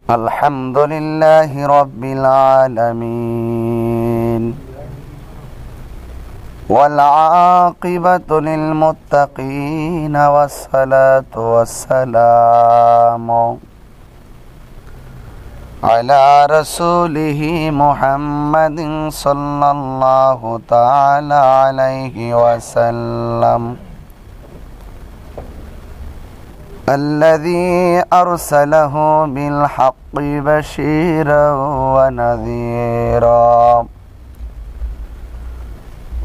আলহামদুলিল্লাহি রাব্বিল আলামিন ওয়াল আকিবাতু লিল মুত্তাকিন ওয়াসসালাতু ওয়াসসালামু আলা রাসূলিহি মুহাম্মাদিন সাল্লাল্লাহু তাআলা আলাইহি ওয়াসাল্লাম الذي أرسله بالحق بشيرا ونذيرا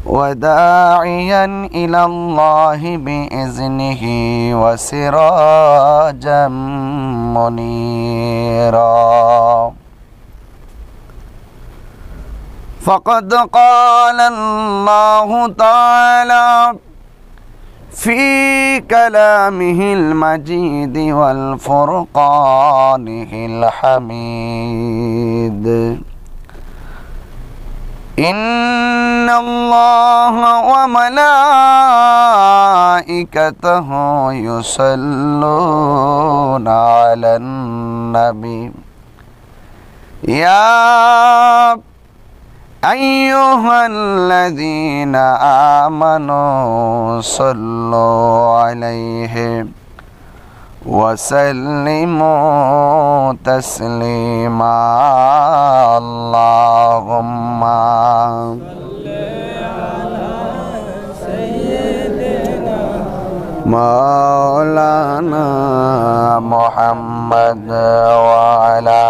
وداعيا إلى الله بإذنه وسراجا منيرا فقد قال الله تعالى في كلامه المجيد والفرقانه الحميد إن الله وملائكته يصلون على النبي يا أيها الذين آمنوا صلوا عليه وسلموا تسليما اللهم صل على سيدنا مولانا محمد وعلى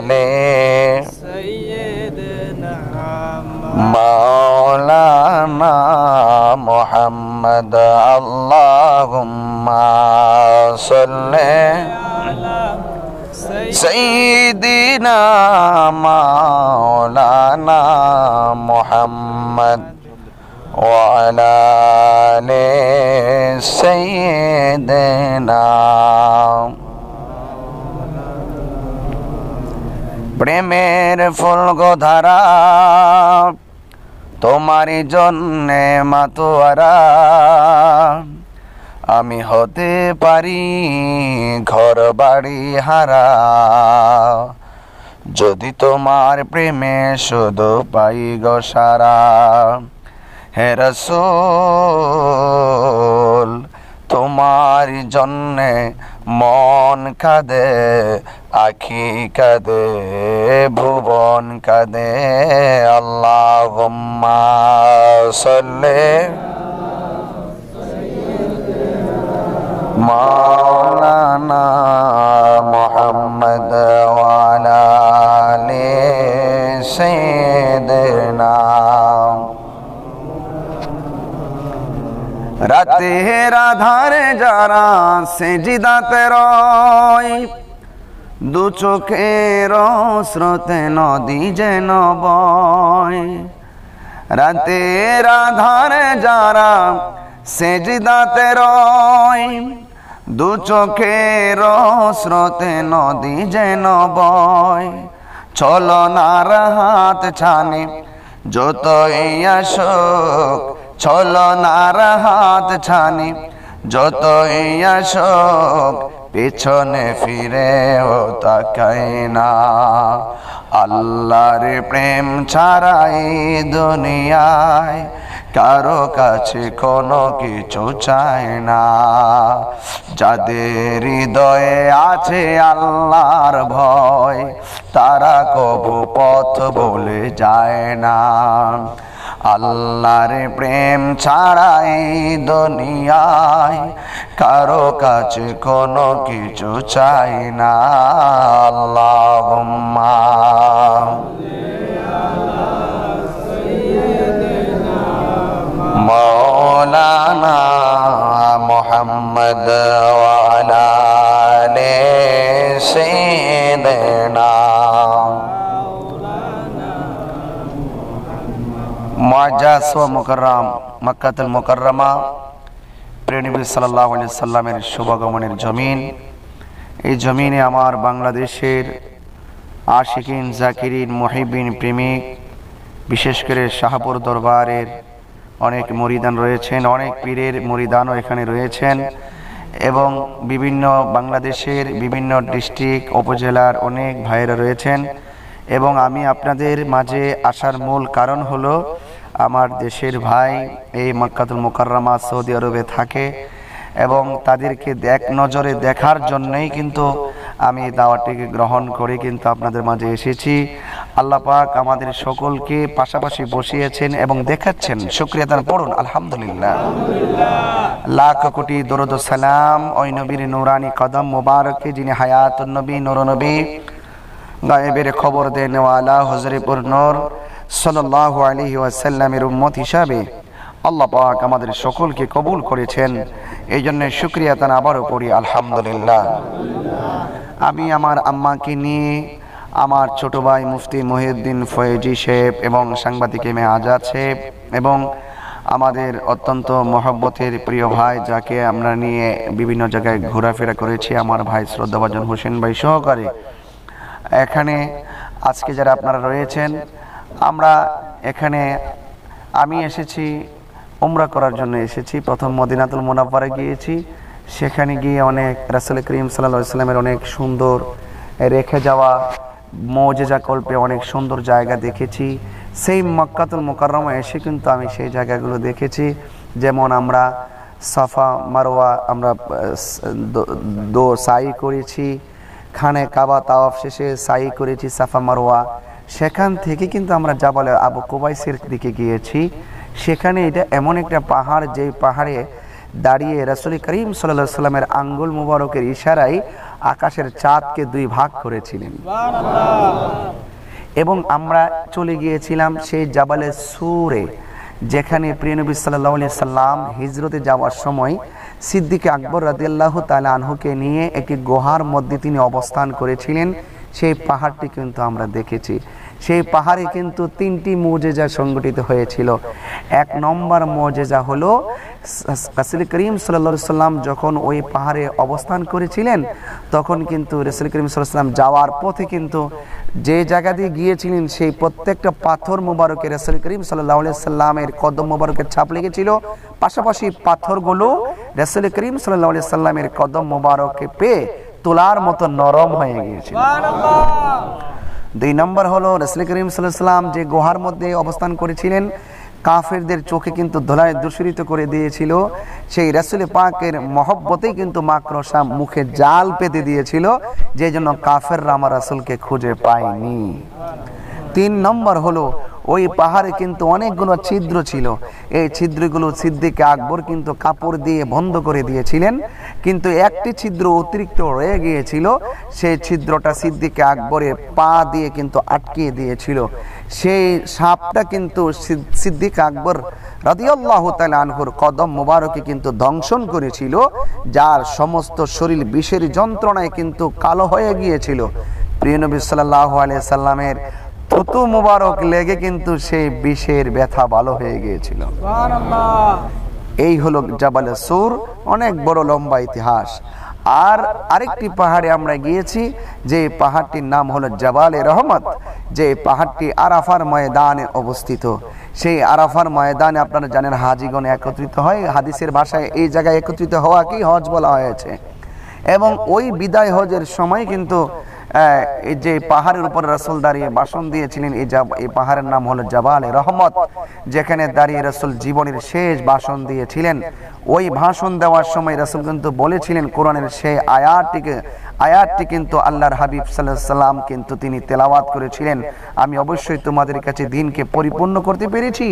آله مولانا محمد اللهم صل على سيدنا مولانا محمد وعلى آل سيدنا প্রেমের ফুলগোধারা তোমারই জন্যে মাতোয়ারা আমি হতে পারি ঘর বাড়ি হারা যদি তোমার প্রেমে শুধু পাই গো সারা হে রাসূল তোমার জন্যে মন কাঁদে আখি কাঁদে ভুবন কাঁদে আল্লাহুম্মা সাল্লি মাওলানা মুহাম্মদ ওয়া আলা আলি সাইয়্যিদিনা রাতের আধারে যারা সেজদাতে রয় দু চোখের স্রোতে নদী যেন বয় রাতের আধারে যারা সেজদাতে রয় দু চোখের স্রোতে নদী যেন বয় ছলনার হাত ছানি যতই আসুক ছলনার হাত ছানি যতই আসুক পিছনে ফিরেও তাকাই না আল্লাহর প্রেম ছাড়াই দুনিয়ায় কারো কাছে কোনো কিছু চাই না যাদের হৃদয়ে আছে আল্লাহর ভয় তারা কবু পথ ভুলে যায় না আল্লাহর প্রেম ছাড়াই দুনিয়ায় কারো কাছে কোনো কিছু চাই না আল্লাহুম্মা মাওলানা মুহাম্মদ ওয়া আলা আলি সাইয়্যিদিনা মুআজ্জাজ ও মুকাররম মক্কাতুল মুকাররমা প্রিয় নবী সাল্লাল্লাহু আলাইহি সাল্লামের শুভাগমনের জমিন এই জমিনে আমার বাংলাদেশের আশিকিন জাকিরিন মুহিব্বিন প্রেমিক বিশেষ করে শাহপুর দরবারের অনেক মুরিদান রয়েছেন, অনেক পীরের মুরিদানও এখানে রয়েছেন এবং বিভিন্ন বাংলাদেশের বিভিন্ন ডিস্ট্রিক্ট উপজেলার অনেক ভাইয়েরা রয়েছেন। এবং আমি আপনাদের মাঝে আসার মূল কারণ হলো আমার দেশের ভাই এই মক্কাতুল মুকাররমা সৌদি আরবে থাকে এবং তাদেরকে এক নজরে দেখার জন্যই কিন্তু আমি দাওয়াতটিকে গ্রহণ করে কিন্তু আপনাদের মাঝে এসেছি। আল্লাহ পাক আমাদের সকলকে পাশাপাশি বসিয়েছেন এবং দেখাচ্ছেন। শুকরিয়া তার পড়ুন আলহামদুলিল্লাহ। লাখ কোটি দরুদ ও সালাম ওই নবীর নূরানি কদম মোবারকে যিনি হায়াতুন নবী নূর নবী গায়েবের খবর দেনেওয়ালা হযরতুর নূর সাল্লাল্লাহু আলাইহি ওয়াসাল্লামের উম্মত হিসাবে আল্লাহ পাক আমাদের সকলকে কবুল করেছেন। এই জন্য শুকরিয়া তার আবারও পড়ি আলহামদুলিল্লাহ। আমি আমার আম্মাকে নিয়ে, আমার ছোট ভাই মুফতি মহিউদ্দিন ফয়েজি সাহেব এবং সাংবাদিক এম এ আজাদ সাহেব এবং আমাদের অত্যন্ত মহব্বতের প্রিয় ভাই যাকে আমরা নিয়ে বিভিন্ন জায়গায় ঘোরাফেরা করেছি, আমার ভাই শ্রদ্ধাভাজন হোসেন ভাই সহকারে এখানে আজকে যারা আপনারা রয়েছেন, আমরা এখানে আমি এসেছি উমরা করার জন্য এসেছি। প্রথম মদিনাতুল মুনাওয়ারা গিয়েছি, সেখানে গিয়ে অনেক রাসূল করিম সাল্লাল্লাহু আলাইহি ওয়াসাল্লামের অনেক সুন্দর রেখে যাওয়া মুজিজা কল্পে অনেক সুন্দর জায়গা দেখেছি। সেই মক্কাতুল মুকাররমা এসে কিন্তু আমি সেই জায়গাগুলো দেখেছি। যেমন আমরা সাফা মারওয়া আমরা সাই করেছি, খানে কাবা তাওয়াফ শেষে সাই করেছি সাফা মারওয়া। সেখান থেকে কিন্তু আমরা জাবালে আবু কুবাইসের দিকে গিয়েছি। সেখানে এটা এমন একটা পাহাড়, যে পাহাড়ে দাঁড়িয়ে রাসূল করিম সাল্লাল্লাহু আলাইহি ওয়াসাল্লামের আঙ্গুল মুবারকের ইশারায় আকাশের চাঁদকে দুই ভাগ করেছিলেন। এবং আমরা চলে গিয়েছিলাম সেই জাবালে সুরে, যেখানে প্রিয় নবী সাল্লাল্লাহু আলাইহি সাল্লাম হিজরতে যাওয়ার সময় সিদ্দিক আকবর রাদিয়াল্লাহু তাআলা আনহুকে নিয়ে একটি গুহার মধ্যে তিনি অবস্থান করেছিলেন। সেই পাহাড়টি কিন্তু আমরা দেখেছি। সেই পাহাড়ে কিন্তু তিনটি মুজিজা সংঘটিত হয়েছিল। এক নম্বর মুজিজা হলো রাসূল করিম সাল্লাল্লাহু আলাইহি সাল্লাম যখন ওই পাহাড়ে অবস্থান করেছিলেন, তখন কিন্তু রাসূল করিম সাল্লাল্লাহু আলাইহি সাল্লাম যাওয়ার পথে কিন্তু যে জায়গা দিয়ে গিয়েছিলেন সেই প্রত্যেকটা পাথর মোবারকে রাসূল করিম সাল্লাল্লাহু আলাইহি সাল্লামের কদম মোবারকের ছাপ লেগেছিল। পাশাপাশি পাথরগুলো রাসূল করিম সাল্লাল্লাহু আলাইহি সাল্লামের কদম মোবারকে পেয়ে তোলার মতো নরম হয়ে গিয়েছিল। দুই নম্বর হলো রাসূল করিম সাল্লাল্লাহু আলাইহি সাল্লাম যে গুহার মধ্যে অবস্থান করেছিলেন, কাফেরদের চোখে কিন্তু ধুলায় দূষিত করে দিয়েছিল। সেই রাসূল পাকের মহব্বতেই কিন্তু মাকড়সা মুখে জাল পেতে দিয়েছিল, যে জন্য কাফেররা আমার রাসূলকে খুঁজে পায়নি। তিন নম্বর হলো ওই পাহাড়ে কিন্তু অনেকগুলো ছিদ্র ছিল। এই ছিদ্রগুলো সিদ্দিক আকবর কিন্তু কাপড় দিয়ে বন্ধ করে দিয়েছিলেন, কিন্তু একটি ছিদ্র অতিরিক্ত রয়ে গিয়েছিল। সেই ছিদ্রটা সিদ্দিক আকবরের পা দিয়ে কিন্তু আটকিয়ে দিয়েছিল। সেই সাপটা কিন্তু সিদ্দিক আকবর রাদিয়াল্লাহু তাআলা আনহুর কদম মোবারকে কিন্তু দংশন করেছিল, যার সমস্ত শরীর বিষের যন্ত্রণায় কিন্তু কালো হয়ে গিয়েছিল। প্রিয় নবী সাল্লাল্লাহু আলাইহি সাল্লামের থুতু মুবারক লেগে কিন্তু সেই বিষের ব্যথা ভালো হয়ে গিয়েছিল। এই হলো জাবালে সুর, অনেক বড় লম্বা ইতিহাস। আর আরেকটি পাহাড়ে আমরা গিয়েছি, যে পাহাড়টির নাম হলো জাবালে রহমত, যে পাহাড়টি আরাফার ময়দানে অবস্থিত। সেই আরাফার ময়দানে আপনারা জানেন হাজিগণ একত্রিত হয়। হাদিসের ভাষায় এই জায়গায় একত্রিত হওয়াকেই হজ বলা হয়েছে। এবং ওই বিদায় হজের সময় কিন্তু এই যে পাহাড়ের উপর রাসূল দাঁড়িয়ে ভাষণ দিয়েছিলেন, এই পাহাড়ের নাম হলো জাবালে রহমত, যেখানে দাঁড়িয়ে রাসূল জীবনের শেষ ভাষণ দিয়েছিলেন। ওই ভাষণ দেওয়ার সময় রাসূল কিন্তু বলেছিলেন, কোরআনের সেই আয়াতটি কিন্তু আল্লাহর হাবিব সাল্লাল্লাহু আলাইহি সাল্লাম কিন্তু তিনি তেলাওয়াত করেছিলেন, আমি অবশ্যই তোমাদের কাছে দ্বীনকে পরিপূর্ণ করতে পেরেছি।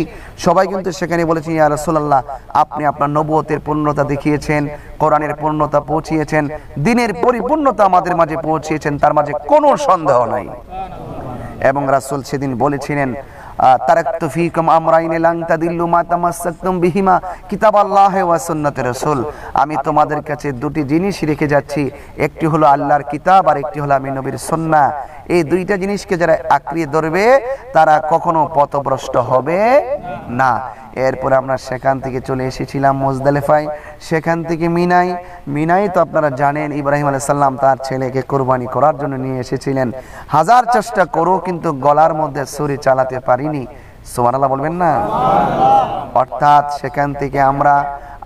সবাই কিন্তু সেখানে বলেছেন, ইয়া রাসূলুল্লাহ, আপনি আপনার নবুয়তের পূর্ণতা দেখিয়েছেন, কোরআনের পূর্ণতা পৌঁছিয়েছেন, দ্বীনের পরিপূর্ণতা আমাদের মাঝে পৌঁছিয়েছেন, তার মাঝে কোনো সন্দেহ নাই। এবং রাসূল সেদিন বলেছিলেন, তারাকতু ফীকুম আমরাইন লান তাদিল্লু মা তামাসসাকতুম বিহিমা কিতাবাল্লাহি ওয়া সুন্নাতি রাসূল, আমি তোমাদের কাছে দুটি জিনিস রেখে যাচ্ছি, একটি হলো আল্লাহর কিতাব আর একটি হলো আমি নবীর সুন্নাহ। এই দুইটা জিনিসকে যারা আঁকড়িয়ে ধরবে তারা কখনো পথভ্রষ্ট হবে না। এরপর আমরা সেখান থেকে চলে এসেছিলাম মুজদালিফায়, সেখান থেকে মিনাই তো আপনারা জানেন ইব্রাহিম আলাইহিস সালাম তার ছেলেকে কুরবানি করার জন্য নিয়ে এসেছিলেন। হাজার চেষ্টা করেও কিন্তু গলার মধ্যে ছুরি চালাতে পারিনি, সুবহানাল্লাহ বলবেন না? অর্থাৎ সেখান থেকে আমরা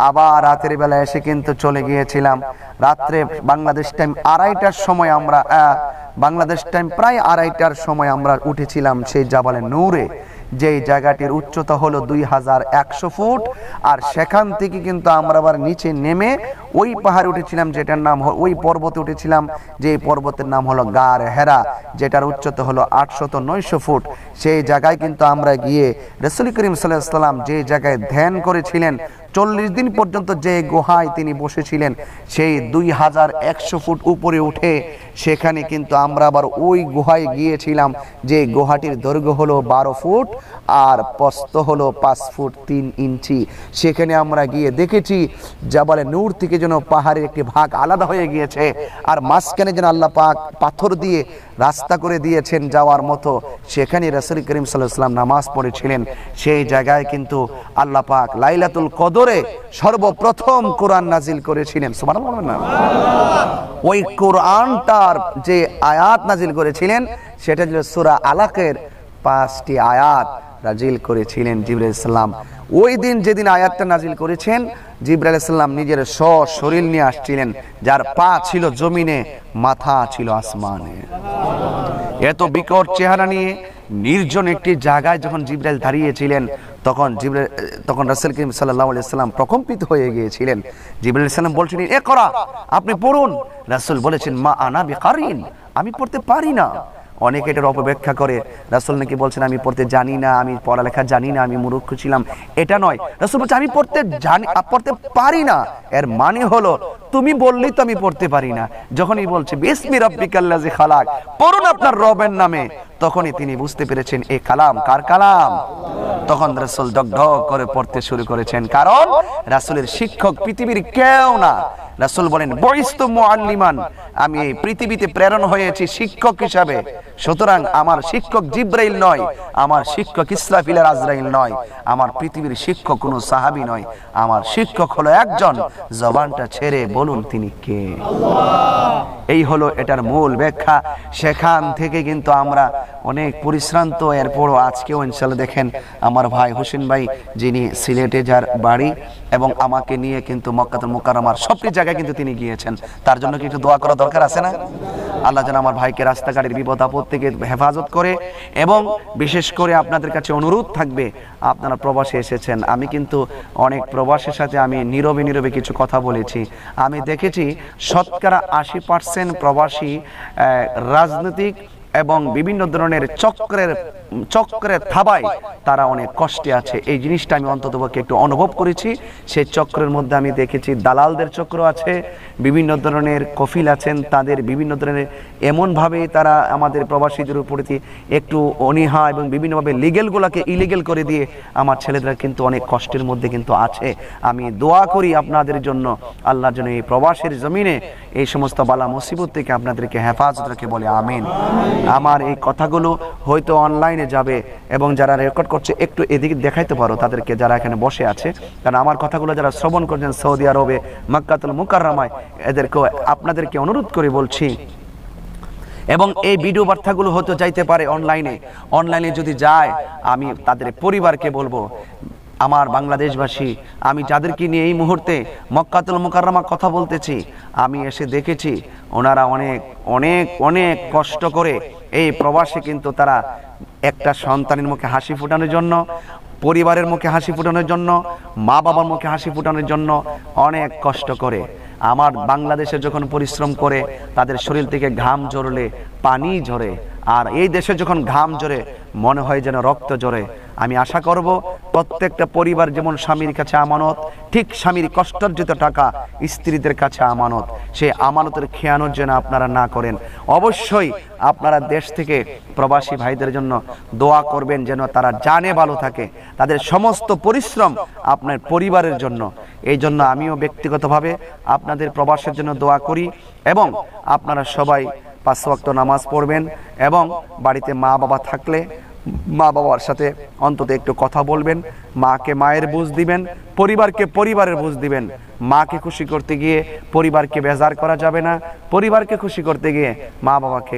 আবার রাতের বেলা এসে কিন্তু চলে গিয়েছিলাম রাত্রে বাংলাদেশ টাইম 2:30টার সময় আমরা বাংলাদেশ টাইম প্রায় 2:30টার সময় আমরা উঠেছিলাম সেই জাবালে নূরে, যেই জায়গাটির উচ্চতা হলো 2100 ফুট। আর সেখান থেকে কিন্তু আমরা আবার নিচে নেমে ওই পাহাড়ে উঠেছিলাম, যেটার নাম ওই পর্বতে উঠেছিলাম যে পর্বতের নাম হলো গার হেরা, যেটার উচ্চতা হলো 800-900 ফুট। সেই জায়গায় কিন্তু আমরা গিয়ে রাসূল করিম সাল্লাল্লাহু আলাইহি ওয়াসাল্লাম যে জায়গায় ধ্যান করেছিলেন 40 দিন পর্যন্ত, যে গুহায় তিনি বসেছিলেন, সেই 2100 ফুট উপরে উঠে সেখানে কিন্তু আমরা আবার ওই গুহায় গিয়েছিলাম, যে গুহাটির দৈর্ঘ্য হলো 12 ফুট আর প্রস্থ হলো 5 ফুট 3 ইঞ্চি। সেখানে আমরা গিয়ে দেখেছি জাবালে নূর থেকে যেন পাহাড়ের একটি ভাগ আলাদা হয়ে গিয়েছে, আর মাঝখানে যেন আল্লাহ পাক পাথর দিয়ে রাস্তা করে দিয়েছেন যাওয়ার মতো। সেখানে রাসূল করিম সাল্লাল্লাহু আলাইহি ওয়াসাল্লাম নামাজ পড়েছিলেন। সেই জায়গায় কিন্তু আল্লাহ পাক লাইলাতুল কদরে সর্বপ্রথম কোরআন নাজিল করেছিলেন। সুবহানাল্লাহ। ওই কোরআনটার যে আয়াত নাজিল করেছিলেন সেটা ছিল সূরা আলাকের 5টি আয়াত নাজিল করেছিলেন জিবরাইল আলাইহিস সালাম। ওই দিন যেদিন আয়াতটা নাজিল করেছেন, জিবরাইল আলাইহিস সালাম নিজের শরীর নিয়ে আসছিলেন, যার পা ছিল জমিনে, মাথা ছিল আসমানে। এত বিকট চেহারা নিয়ে নির্জন একটি জায়গায় যখন জিবরাইল দাঁড়িয়েছিলেন, তখন রাসূল করিম সাল্লাল্লাহু আলাইহি ওয়াসাল্লাম প্রকম্পিত হয়ে গিয়েছিলেন। জিবরাইল আলাইহিস সালাম বলছিলেন, ইকরা, আপনি পড়ুন। রাসূল বলেছেন, মা আনা বিকারিন, আমি পড়তে পারি না। অনেকে এটার অপব্যাখ্যা করে, রাসূল নাকি বলছেন আমি পড়তে জানি না, আমি পড়ালেখা জানি না, আমি মূর্খ ছিলাম। এটা নয়, রাসূল বলছেন আমি পড়তে পারি না। এর মানে হলো তুমি বললেই তো আমি পড়তে পারি না। যখনই বলছে বিসমি রাব্বিকাল্লাযী খালাক, পড়ুন আপনার রবের নামে, তখনই তিনি বুঝতে পেরেছেন এই কালাম কার কালাম। তখন রাসূল ঢকঢক করে পড়তে শুরু করেছেন, কারণ রাসূলের শিক্ষক পৃথিবীর কেউ না। রাসূল বলেন, বইস্তু মুআল্লিমান, আমি এই পৃথিবীতে প্রেরণ হয়েছি শিক্ষক হিসাবে। সুতরাং আমার শিক্ষক জিবরাইল নয়, আমার শিক্ষক ইসরাফিল আর আজরাইল নয়, আমার পৃথিবীর শিক্ষক কোনো সাহাবী নয়, আমার শিক্ষক হলো একজন। জবানটা ছেড়ে বলুন তিনি কে? এই হলো এটার মূল ব্যাখ্যা। সেখান থেকে কিন্তু আমরা অনেক পরিশ্রান্ত, এরপরও আজকেও ইনশাআল্লাহ দেখেন আমার ভাই হোসেন ভাই, যিনি সিলেটে যার বাড়ি, এবং আমাকে নিয়ে কিন্তু মক্কাতুল মুকাররমার সবটি জায়গায় কিন্তু তিনি গিয়েছেন। তার জন্য কি একটু দোয়া করা দরকার আছে না? আল্লাহ যেন আমার ভাইকে রাস্তাঘাটের বিপদ আপদ থেকে হেফাজত করে। এবং বিশেষ করে আপনাদের কাছে অনুরোধ থাকবে, আপনারা প্রবাসে এসেছেন, আমি কিন্তু অনেক প্রবাসের সাথে আমি নীরবে কিছু কথা বলেছি। আমি দেখেছি শতকরা 80% প্রবাসী রাজনৈতিক এবং বিভিন্ন ধরনের চক্রের থাবায় তারা অনেক কষ্টে আছে। এই জিনিসটা আমি অন্ততপক্ষে একটু অনুভব করেছি। সেই চক্রের মধ্যে আমি দেখেছি দালালদের চক্র আছে, বিভিন্ন ধরনের কফিল আছেন, তাদের বিভিন্ন ধরনের এমনভাবে তারা আমাদের প্রবাসীদের উপরে একটু অনীহা এবং বিভিন্নভাবে লিগেলগুলোকে ইলিগেল করে দিয়ে আমার ছেলেরা কিন্তু অনেক কষ্টের মধ্যে কিন্তু আছে। আমি দোয়া করি আপনাদের জন্য, আল্লাহর জন্য এই প্রবাসের জমিনে এই সমস্ত বালা মুসিবত থেকে আপনাদেরকে হেফাজত রেখে বলে আমিন। আমার এই কথাগুলো হয়তো অনলাইনে যাবে, এবং যারা রেকর্ড করছে একটু এদিকে দেখাইতে পারো তাদেরকে, যারা এখানে বসে আছে, কারণ আমার কথাগুলো যারা শ্রবণ করছেন সৌদি আরবে মক্কাতুল মুকাররমায়, এদেরকে আপনাদেরকে অনুরোধ করে বলছি। এবং এই ভিডিও বার্তাগুলো হয়তো যাইতে পারে অনলাইনে যদি যায়, আমি তাদের পরিবারকে বলবো, আমার বাংলাদেশবাসী, আমি যাদেরকে নিয়ে এই মুহূর্তে মক্কাতুল মুকাররমা কথা বলতেছি, আমি এসে দেখেছি ওনারা অনেক অনেক অনেক কষ্ট করে এই প্রবাসে কিন্তু তারা একটা সন্তানের মুখে হাসি ফোটানোর জন্য, পরিবারের মুখে হাসি ফোটানোর জন্য, মা বাবার মুখে হাসি ফোটানোর জন্য অনেক কষ্ট করে। আমার বাংলাদেশে যখন পরিশ্রম করে তাদের শরীর থেকে ঘাম ঝরলে পানি ঝরে, আর এই দেশে যখন ঘাম ঝরে মনে হয় যেন রক্ত ঝরে। আমি আশা করব প্রত্যেকটা পরিবার যেমন স্বামীর কাছে আমানত, ঠিক স্বামীর কষ্টার্জিত টাকা স্ত্রীদের কাছে আমানত, সেই আমানতের খেয়ানোর যেন আপনারা না করেন। অবশ্যই আপনারা দেশ থেকে প্রবাসী ভাইদের জন্য দোয়া করবেন, যেন তারা জানে ভালো থাকে, তাদের সমস্ত পরিশ্রম আপনার পরিবারের জন্য। এই জন্য আমিও ব্যক্তিগতভাবে আপনাদের প্রবাসের জন্য দোয়া করি, এবং আপনারা সবাই 5 ওয়াক্ত নামাজ পড়বেন, এবং বাড়িতে মা বাবা থাকলে মা বাবার সাথে অন্তত একটু কথা বলবেন, মাকে মায়ের বুঝ দিবেন, পরিবারকে পরিবারের বুঝ দিবেন। মাকে খুশি করতে গিয়ে পরিবারকে বেজার করা যাবে না, পরিবারকে খুশি করতে গিয়ে মা বাবাকে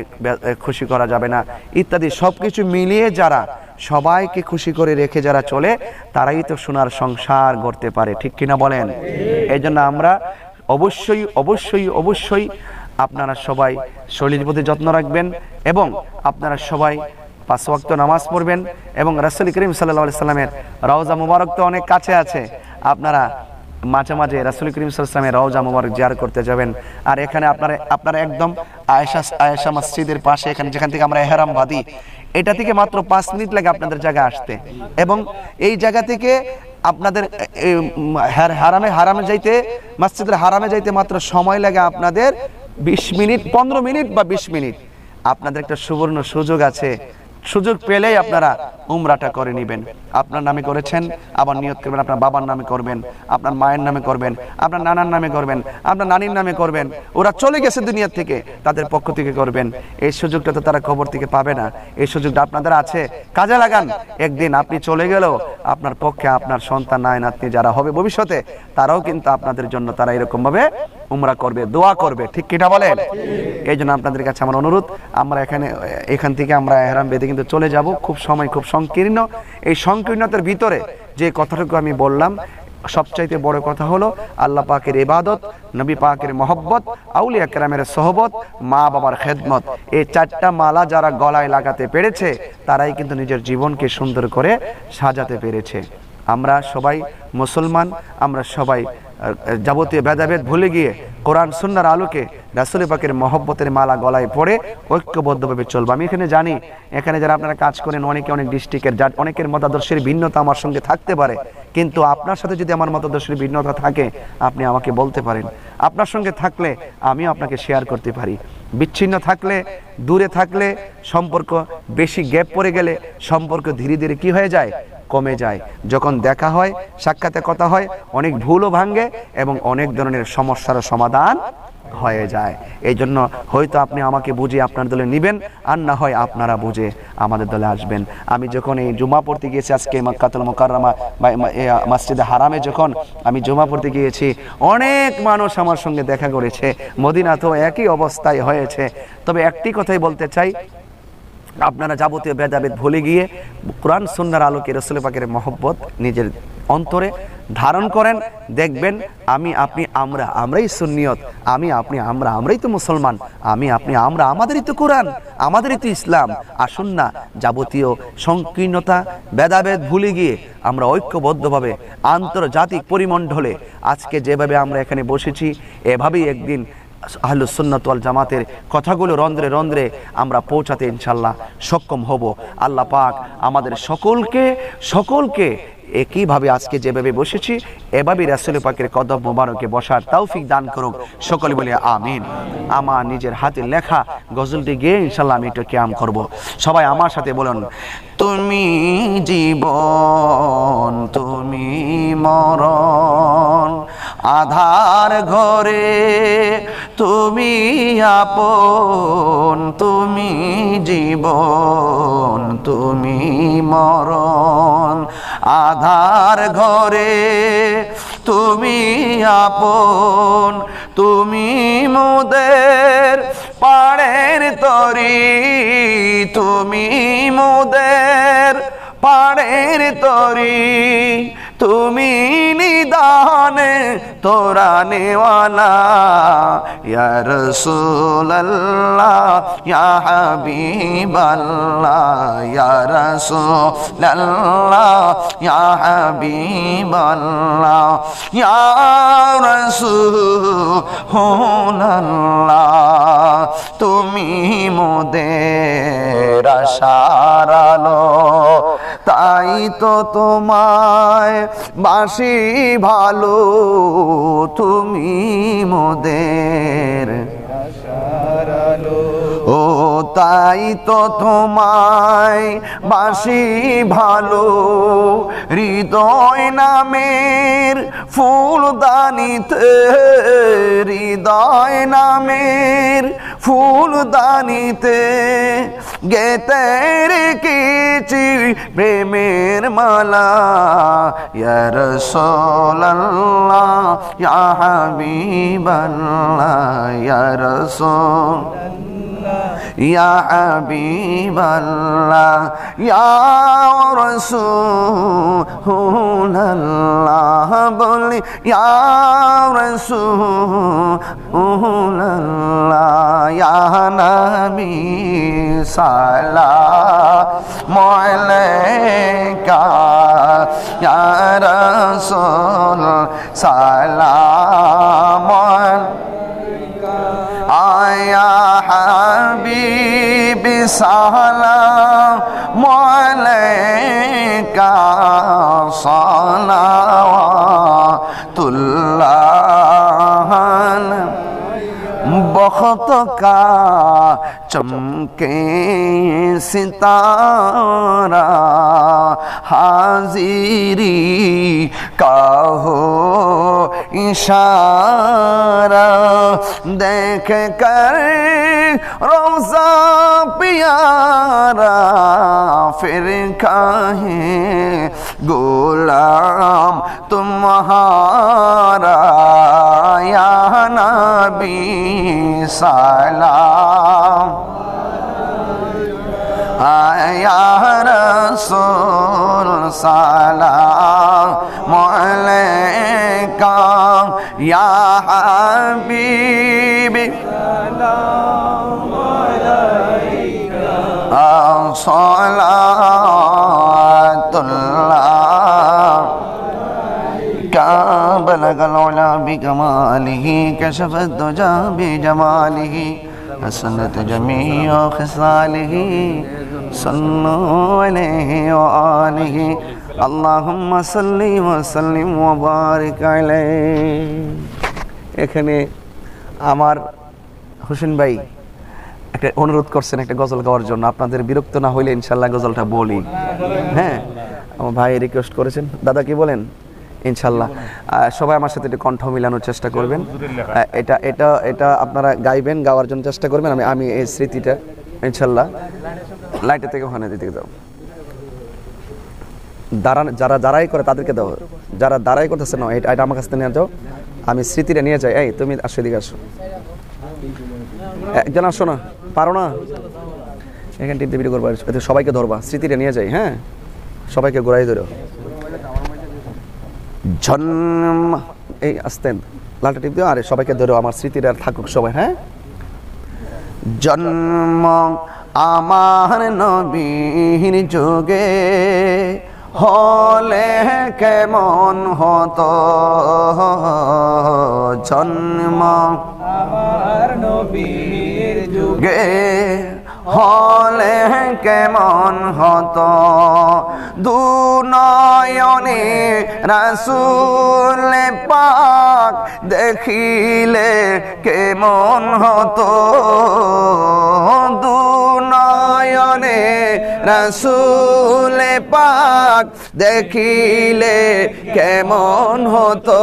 খুশি করা যাবে না, ইত্যাদি সব কিছু মিলিয়ে যারা সবাইকে খুশি করে রেখে যারা চলে তারাই তো সোনার সংসার গড়তে পারে, ঠিক কিনা বলেন? এই জন্য আমরা অবশ্যই অবশ্যই অবশ্যই আপনারা সবাই শরীরের প্রতি যত্ন রাখবেন এবং আপনারা সবাই 5 ওয়াক্ত নামাজ পড়বেন এবং রাসূল করিম সাল্লাল্লাহু আলাইহি সাল্লামের রওজা মুবারক তো অনেক কাছে আছে, আপনারা মাঝে মাঝে রাসূল করিম সাল্লাল্লাহু আলাইহি সাল্লামের রওজা মুবারক জিয়ারত করতে যাবেন। আর এখানে আপনারা একদম আয়েশা মসজিদের পাশে, এখানে যেখান থেকে আমরা ইহরাম বাঁধি, এটা থেকে মাত্র 5 মিনিট লাগে আপনাদের জায়গা আসতে, এবং এই জায়গা থেকে আপনাদের হারামে যাইতে, মসজিদের হারামে যাইতে মাত্র সময় লাগে আপনাদের 20 মিনিট, 15 মিনিট বা 20 মিনিট। আপনাদের একটা সুবর্ণ সুযোগ আছে, সুযোগ পেলেই আপনারা উমরাটা করে নেবেন। আপনার নামে করেছেন, আবার নিয়ত করবেন আপনার বাবার নামে করবেন, আপনার মায়ের নামে করবেন, আপনার নানার নামে করবেন, আপনার নানির নামে করবেন। ওরা চলে গেছে দুনিয়া থেকে, তাদের পক্ষ থেকে করবেন। এই সুযোগটা তো তারা খবর থেকে পাবে না, এই সুযোগটা আপনাদের আছে, কাজে লাগান। একদিন আপনি চলে গেলেও আপনার পক্ষে আপনার সন্তান, নাতি নাতনি যারা হবে ভবিষ্যতে, তারাও কিন্তু আপনাদের জন্য তারা এরকম ভাবে উমরা করবে, দোয়া করবে, ঠিক কিনা বলেন? এই জন্য আপনাদের কাছে আমার অনুরোধ, আমরা এখান থেকে আমরা ইহরাম বেঁধে কিন্তু চলে যাব। খুব সময় খুব সংকীর্ণ, এই সংকীর্ণতার ভিতরে যে কথাটুকু আমি বললাম, সবচাইতে বড় কথা হলো আল্লাহ পাকের ইবাদত, নবী পাকের মহব্বত, আউলিয়া কেরামের সোহবত, মা বাবার খেদমত। এই 4টা মালা যারা গলায় লাগাতে পেরেছে তারাই কিন্তু নিজের জীবনকে সুন্দর করে সাজাতে পেরেছে। আমরা সবাই মুসলমান, আমরা সবাই যাবতীয় ভেদাভেদ ভুলে গিয়ে কোরআন সুন্নাহর আলোকে রাসূল পাকের মহব্বতের মালা গলায় পড়ে ঐক্যবদ্ধভাবে চলবো। আমি এখানে জানি, এখানে যারা আপনারা কাজ করেন অনেকে অনেক ডিস্ট্রিক্টের, যার অনেকের মতাদর্শের ভিন্নতা আমার সঙ্গে থাকতে পারে, কিন্তু আপনার সাথে যদি আমার মতাদর্শের ভিন্নতা থাকে আপনি আমাকে বলতে পারেন। আপনার সঙ্গে থাকলে আমিও আপনাকে শেয়ার করতে পারি। বিচ্ছিন্ন থাকলে, দূরে থাকলে, সম্পর্ক বেশি গ্যাপ পড়ে গেলে সম্পর্ক ধীরে ধীরে কি হয়ে যায়? কমে যায়। যখন দেখা হয়, সাক্ষাতে কথা হয়, অনেক ভুলও ভাঙে এবং অনেক ধরনের সমস্যার সমাধান হয়ে যায়। এই জন্য হয়তো আপনি আমাকে বুঝে আপনার দলে নেবেন, আর না হয় আপনারা বুঝে আমাদের দলে আসবেন। আমি যখন এই জুমা পড়তে গিয়েছি আজকে মক্কাতুল মুকাররমা মসজিদে হারামে, যখন আমি জুমা পড়তে গিয়েছি অনেক মানুষ আমার সঙ্গে দেখা করেছে, মদিনাতেও একই অবস্থায় হয়েছে। তবে একটি কথাই বলতে চাই, আপনারা যাবতীয় ভেদাভেদ ভুলে গিয়ে কোরআন সুন্নাহর আলোকে রাসূল পাকের মহব্বত নিজের অন্তরে ধারণ করেন। দেখবেন আমি আপনি আমরাই সুন্নিয়ত, আমি আপনি আমরাই তো মুসলমান, আমি আপনি আমাদেরই তো কোরআন, আমাদেরই তো ইসলাম। আসুন না যাবতীয় সংকীর্ণতা ভেদাভেদ ভুলে গিয়ে আমরা ঐক্যবদ্ধভাবে আন্তর্জাতিক পরিমণ্ডলে আজকে যেভাবে আমরা এখানে বসেছি, এভাবেই একদিন আহলুস সুন্নাত ওয়াল জামাতের কথাগুলো রন্ধ্রে রন্ধ্রে আমরা পৌঁছাতে ইনশাআল্লাহ সক্ষম হব। আল্লাহ পাক আমাদের সকলকে একইভাবে আজকে যেভাবে বসেছি এভাবেই রাসূল পাকের কদম মোবারকে বসার তৌফিক দান করুক। সকলে বলি আমিন। আমার নিজের হাতে লেখা গজলটি গেয়ে ইনশাআল্লাহ আমি একটু কিয়াম করব। সবাই আমার সাথে বলুন, তুমি জীবন তুমি মরণ, আধার ঘরে তুমি আপন, তুমি জীবন তুমি মরণ, আধার ঘরে তুমি আপন, তুমি মোদের পাড়ের তরি, তুমি মোদের পাড়ের তরি, তুমি নিদানে তোরা নেওয়ালা, ইয়া রাসূলুল্লাহ ইয়া হাবিবাল্লাহ, ইয়া রাসূলুল্লাহ ইয়া হাবিবাল্লাহ, ইয়া রাসূলুল্লাহ, তুমি মোদের আশার আলো, তাই তো তোমায় বাসি ভালো, তুমি মোদের আশার আলো, ও তাই তো তোমায় বাসি ভালো, হৃদয় নামের ফুলদানিতে, হৃদয় নামের ফুলদানিতে গেতে রেখেছি প্রেমের মালা ইয়া রাসূলুল্লাহ ইয়া হাবিবাল্লাহ ইয়া রাসূল ইয়া হাবিবাল্লাহ ইয়া রাসূলুল্লাহ বলি ইয়া রাসূলুল্লাহ ইয়া নবী সালামু আলাইকা ইয়া রাসূল সালামু আয়া হাবিবি সালামু আলাইকা সালাওয়াতুল্লাহ बहुत का चमके सितारा हाजिरी का हो इशारा देख कर रोज़ा प्यारा फिर काहे गुलाम तुम्हारा या नबी सलाम या रसूल सलाम अलैका या हबीबी सलाम अलैका सलातुल्लाह بلغ العلا بكماله كشف الدجى بجماله حسنت جميع خصاله صلوا عليه وآله اللهم صل وسلم وبارك عليه এখানে আমার হোসেন ভাই একটা অনুরোধ করছেন একটা গজল গাওয়ার জন্য আপনাদের বিরক্ত না হইলে ইনশাআল্লাহ গজলটা বলি হ্যাঁ আমার ভাই রিকোয়েস্ট করেছেন দাদা কি বলেন ইনশাআল্লাহ সবাই আমার সাথে একটু কণ্ঠ মিলানোর চেষ্টা করবেন এটা এটা এটা আপনারা গাইবেন গাওয়ার জন্য চেষ্টা করবেন আমি এই স্মৃতিটা ইনশাআল্লাহ লাইটের থেকে ওখানে দিতে দাও যারা দাঁড়াই করে তাদেরকে দাও যারা দাঁড়াই করতেছে না এটা আমার কাছ থেকে নিয়ে যাও আমি স্মৃতিটা নিয়ে যাই এই তুমি আসো এদিকে আসো একজন আসো না পারো না এখানে টিপতে ভিডিও করবো সবাইকে ধরবা স্মৃতিটা নিয়ে যাই হ্যাঁ সবাইকে ঘোরাই ধরো জন্ম এই আসতেন লালটা টিপ দিও আরে সবাইকে ধরো আমার স্মৃতিটা থাকুক সবাই হ্যাঁ জন্ম আমার নবীর যুগে হলে কেমন হতো জন্ম আমার নবীর যুগে হলে কেমন হতো দুনয়নে রাসূল পাক দেখিলে কেমন হতো দুনয়নে রাসূল পাক দেখিলে কেমন হতো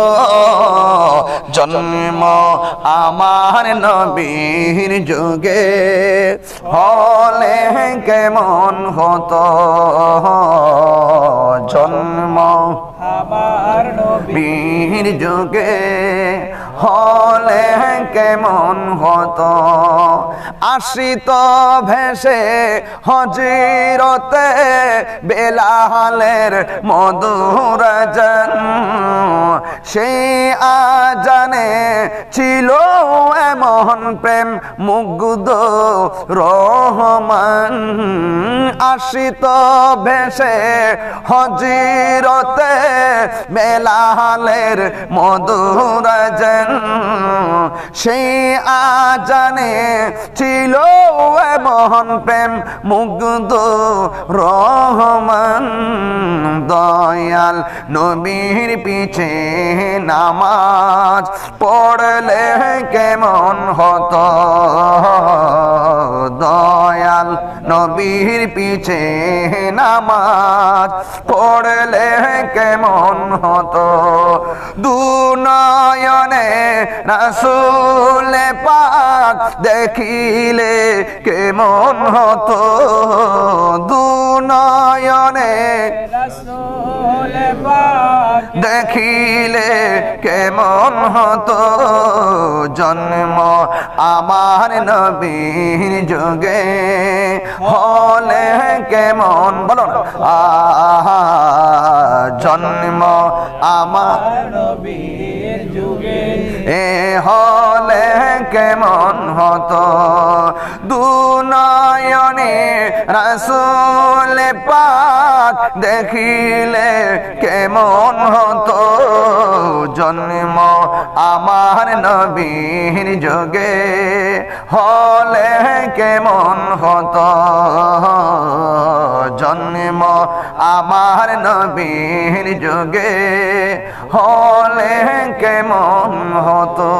জন্ম আমার নবীর যুগে হলে কেমন হতো জন্ম আমার নবীর যুগে হলে কেমন হতো আসিত ভেসে হজিরতে বেলালের মধুর আযান সেই আজানে ছিল এমন প্রেম মুগ্ধ রহমান আসিত ভেসে হজিরতে বেলালের মধুর আযান সেই আজানে ছিল এমন প্রেম মুগ্ধ রহমান দয়াল নবীর পিছে নামাজ পড়লে কেমন হতো দয়াল নবীর পিছে পিছে নামাজ পড়লে কেমন হতো দুনয়নে রাসূল পাক দেখিলে কেমন হতো দুনয়নে রাসূল পাক দেখিলে কেমন হতো জন্ম আমার নবীর যুগে হলে কেমন বলো না জন্ম আমার নবীর যুগে হলে কেমন হতো দুনয়নে রাসূল পাক দেখিলে কেমন হতো জন্ম আমার নবীর যুগে হলে কেমন হতো জন্ম আমার নবীর যুগে হলে কেমন হতো